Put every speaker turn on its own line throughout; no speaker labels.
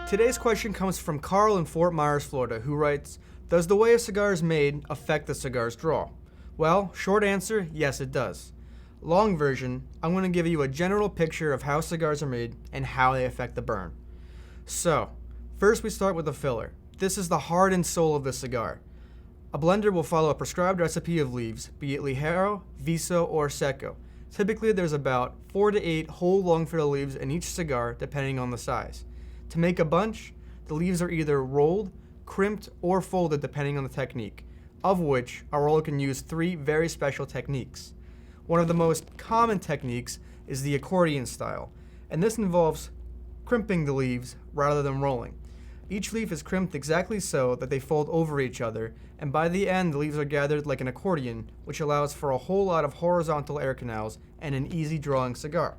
Today's question comes from Carl in Fort Myers, Florida, who writes, "Does the way a cigar is made affect the cigar's draw?" Well, short answer, yes it does. Long version, I'm going to give you a general picture of how cigars are made and how they affect the burn. So, first we start with the filler. This is the heart and soul of the cigar. A blender will follow a prescribed recipe of leaves, be it Ligero, Viso, or Seco. Typically there's about 4 to 8 whole long fill leaves in each cigar depending on the size. To make a bunch, the leaves are either rolled, crimped, or folded depending on the technique, of which a roller can use 3 very special techniques. One of the most common techniques is the accordion style, and this involves crimping the leaves rather than rolling. Each leaf is crimped exactly so that they fold over each other, and by the end the leaves are gathered like an accordion, which allows for a whole lot of horizontal air canals and an easy drawing cigar.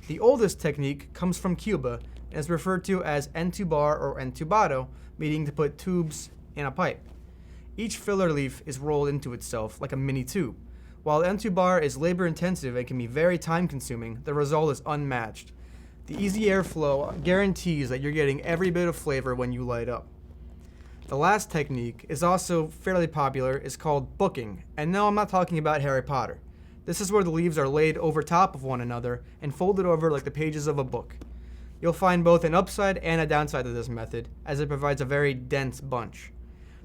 The oldest technique comes from Cuba and is referred to as entubar or entubado, meaning to put tubes in a pipe. Each filler leaf is rolled into itself like a mini tube. While entubar is labor intensive and can be very time consuming, the result is unmatched. The easy airflow guarantees that you're getting every bit of flavor when you light up. The last technique is also fairly popular, is called booking, and no, I'm not talking about Harry Potter. This is where the leaves are laid over top of one another and folded over like the pages of a book. You'll find both an upside and a downside to this method, as it provides a very dense bunch.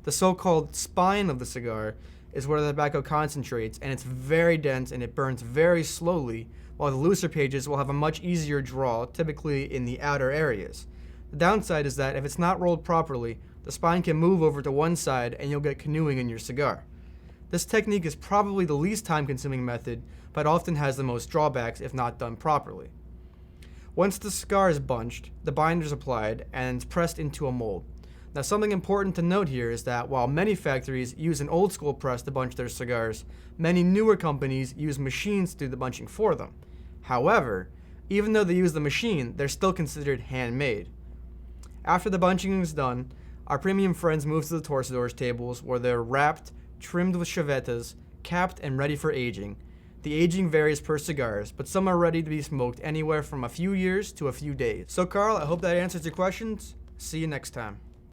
The so-called spine of the cigar is where the tobacco concentrates, and it's very dense and it burns very slowly, while the looser pages will have a much easier draw, typically in the outer areas. The downside is that if it's not rolled properly, the spine can move over to one side and you'll get canoeing in your cigar. This technique is probably the least time-consuming method, but often has the most drawbacks if not done properly. Once the cigar is bunched, the binder is applied and it's pressed into a mold. Now, something important to note here is that while many factories use an old school press to bunch their cigars, many newer companies use machines to do the bunching for them. However, even though they use the machine, they're still considered handmade. After the bunching is done, our premium friends move to the torcedores tables where they're wrapped, trimmed with chivetas, capped, and ready for aging. The aging varies per cigars, but some are ready to be smoked anywhere from a few years to a few days. So Carl, I hope that answers your questions. See you next time.